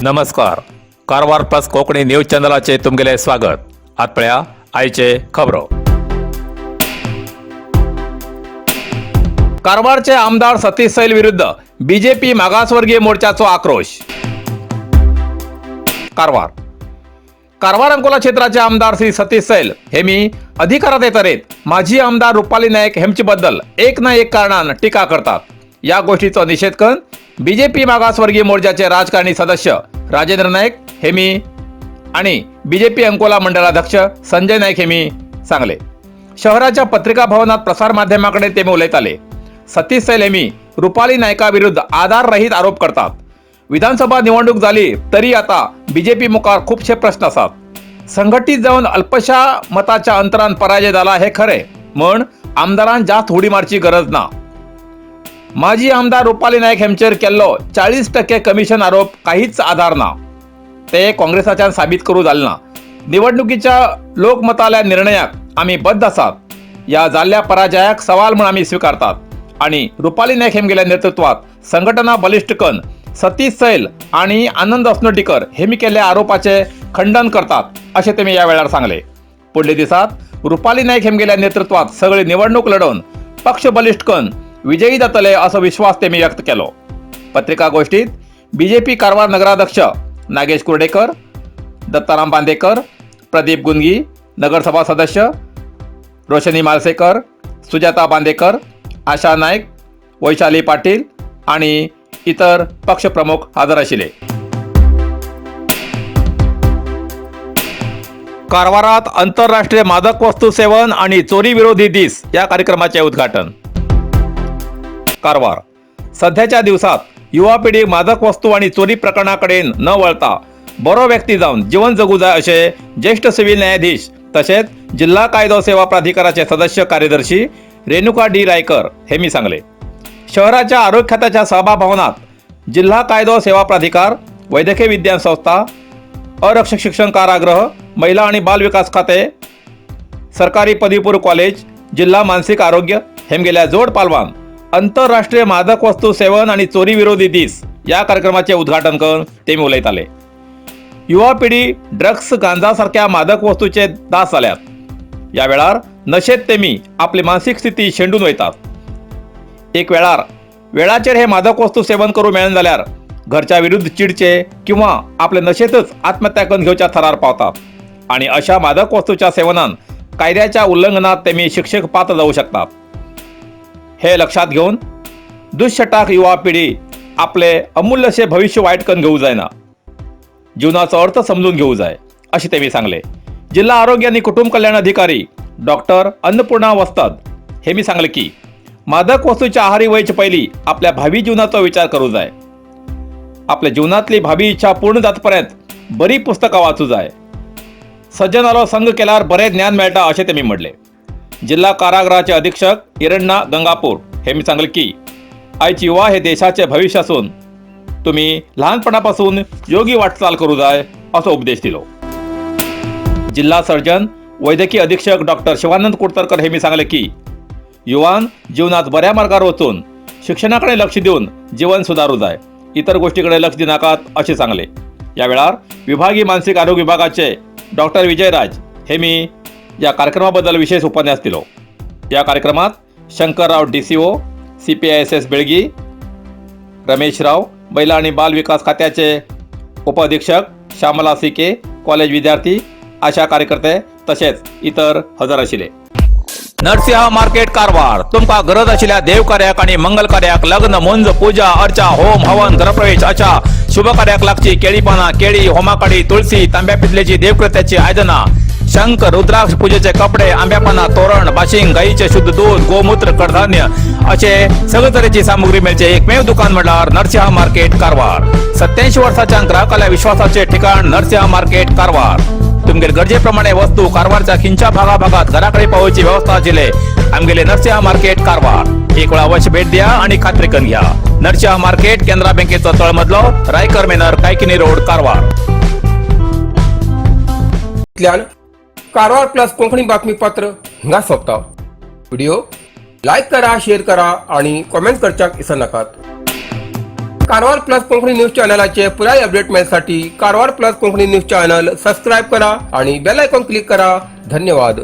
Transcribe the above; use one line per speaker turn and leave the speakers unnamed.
नमस्कार. Karwar plus Konkani news चॅनलाचे तुमगेले स्वागत. आतपळ्या आयचे खबरो. कारवारचे आमदार सतीश सैल विरुद्ध बीजेपी मागासवर्गीय मोर्चाचो आक्रोश. कारवार अंकोला क्षेत्राचे आमदार श्री सतीश सैल हेमी अधिकारात येतरेत माजी आमदार रुपाली नाईक हेमचे बद्दल एक ना एक कारणान टीका करतात. या गोष्टीचा निषेध करून बीजेपी मागासवर्गीय मोर्चाचे राजकारणी सदस्य राजेंद्र नाईक हेमी आणि बीजेपी अंकोला मंडळाध्यक्ष संजय नाईक हेमी सांगले. शहराच्या पत्रिका भवनात प्रसार माध्यमाकडे ते उलयत आले. सतीश सैल हेमी रुपाली नायका विरुद्ध आधाररहित आरोप करतात. विधानसभा निवडणूक झाली तरी आता बीजेपी मुखार खूपशे प्रश्न असतात. संघटित जाऊन अल्पशा मताच्या अंतरान पराजय झाला हे खरे, पण आमदारांन जास्त उडी मारची गरज ना. माजी आमदार रुपाली नाईक हेमचेर केल्लो 40% कमिशन आरोप काहीच आधार ना. ते काँग्रेसाच्यान साबीत करू जाले ना. निवडणुकीच्या लोकमताल्या निर्णयाक आम्ही बद्ध आसात. या जाल्ल्या पराजयाक सवाल म्हणून आम्ही स्वीकारतात आणि रुपाली नाईक हेमगेल्या नेतृत्वात संघटना बलिष्ठ करून सतीश सैल आणि आनंद अस्नोटीकर हेमी केल्ल्या आरोपाचे खंडन करतात असे तेमी या वेळार सांगले. पुढल्या दिसात रुपाली नाईक हेमगेल्या नेतृत्वात सगळी निवडणूक लढवून पक्ष बलिष्ठ करून विजयी जातले असो विश्वास तेमी व्यक्त केलो. पत्रिका गोष्टीत बीजेपी कारवार नगराध्यक्ष नागेश कुर्डेकर, दत्ताराम बांदेकर, प्रदीप गुंगी, नगरसभा सदस्य रोशनी मालसेकर, सुजाता बांदेकर, आशा नाईक, वैशाली पाटील आणि इतर पक्षप्रमुख हजर आशिले. कारवारात आंतरराष्ट्रीय मादक वस्तू सेवन आणि चोरी विरोधी दीस या कार्यक्रमाचे उद्घाटन. कारवार सध्याच्या दिवसात युवा पिढी मादक वस्तू आणि चोरी प्रकरणाकडे न वळता बरो व्यक्ती जाऊन जीवन जगू जाय असे ज्येष्ठ सिव्हिल न्यायाधीश तसेच जिल्हा कायदो सेवा प्राधिकरणाचे सदस्य कार्यदर्शी रेणुका डी रायकर हेमी सांगले. शहराच्या आरोग्य खात्याच्या सभाभवनात जिल्हा कायदो सेवा प्राधिकार, वैद्यकीय विज्ञान संस्था, अरक्षक शिक्षण कारागृह, महिला आणि बाल विकास खाते, सरकारी पदवीपूर्व कॉलेज, जिल्हा मानसिक आरोग्य हेमगेल्या जोड पालवान आंतरराष्ट्रीय मादक वस्तू सेवन आणि चोरी विरोधी दीस या कार्यक्रमाचे उद्घाटन करून ते उलयत आले. युवा पिढी ड्रग्स, गांजा सारख्या मादक वस्तूचे दास जाल्यात. या वेळार नशेत तेमी आपली मानसिक स्थिती शेंडून वयतात. एक वेळाचेर हे मादक वस्तू सेवन करू मेळना जाल्यार घरच्या विरुद्ध चिडचे किंवा आपले नशेतच आत्महत्या करून घेवच्या थरार पावतात आणि अशा मादक वस्तूच्या सेवनान कायद्याच्या उल्लंघनात तेमी शिक्षेक पात्र जाऊ शकतात. हे लक्षात घेऊन दुष्टटाक युवा पिढी आपले अमूल्यशे भविष्य वाईट करून घेऊ जायना. जीवनाचा अर्थ समजून घेऊ जाय असे तेमी सांगले. जिल्हा आरोग्य आणि कुटुंब कल्याण अधिकारी डॉक्टर अन्नपूर्णा वस्ताद हेमी सांगले की मादक वस्तूच्या आहारी वयचे पयली आपल्या भावी जीवनाचा विचार करू जाय. आपल्या जीवनातली भावी इच्छा पूर्ण जातपर्यंत बरी पुस्तकां वाचू जाय. सज्जनारो संग केल्यार बरे ज्ञान मेळटा असे तेमी म्हणले. जिल्हा कारागृहाचे अधीक्षक हिरण्णा गंगापूर हेमी सांगले की आयचे युवा हे देशाचे भविष्य असून तुम्ही लहानपणापासून योगी वाटचाल करू जाय असो उपदेश दिलो. जिल्हा सर्जन वैद्यकीय अधीक्षक डॉक्टर शिवानंद कुडतरकर हेमी सांगले की युवान जीवनात बऱ्या मार्गावर वचून शिक्षणाकडे लक्ष देऊन जीवन सुधारू जाय, इतर गोष्टीकडे लक्ष दिनाकात असे सांगले. या वेळार विभागीय मानसिक आरोग्य विभागाचे डॉक्टर विजयराज हेमी या कार्यक्रमाबद्दल विशेष उपन्यास दिलो. या कार्यक्रमात शंकरराव DCO, CPISS बेळगी, रमेशराव, महिला आणि बाल विकास खात्याचे उपाधीक्षक श्यामला CK, कॉलेज विद्यार्थी, आशा कार्यकर्ते तसेच इतर हजर आशिले. नरसिंह मार्केट कारवार तुमका गरज आशिल्ल्या देव कार्याक आणि मंगल कार्याक, लग्न, मुंज, पूजा, अर्चा, होम, हवन, गृहप्रवेश अशा शुभ कार्याक लागची केळी पाना, केळी, होमाकाडी, तुळशी, तांब्या पितलेची देवकृत्याची आयदना, शंख, रुद्राक्ष पूजेचे कपडे, आंब्यापाना, तोरण, बाशिंग, गाईचे शुद्ध दूध, गोमूत्र, कडधान्य असे सगळे तऱ्हेची सामुग्री मिळचे एकमेव दुकान म्हणल्यार नरसिंह मार्केट कारवार. 87 वर्षाच्या ग्राहकाला विश्वासाचे ठिकाण नरसिंह मार्केट कारवार. तुमगे गरजेप्रमाणे वस्तू कारवारच्या खिंच्या भागाभागात घराकडे पावची व्यवस्था आशिल्ले आमगेले नरसिंह मार्केट कारवार. एक वेळ अवश्य भेट द्या आणि खात्री करून घ्या. नरसिंह मार्केट केंद्रा बँकेचो तळमजलो, रायकर मेनर, कायकिनी रोड, कारवार.
कारवार प्लस कोंकणी बातमीपत्र हिंगा सोंपता. व्हिडिओ लाईक करा, शेअर करा आणि कमेंट करच्याक विसरू नकात. कारवार प्लस कोंकणी न्यूज चॅनलाचे पुराय अपडेट मिळण्यासाठी Karwar plus Konkani news channel subscribe करा आणि बेल आयकॉन क्लिक करा. धन्यवाद.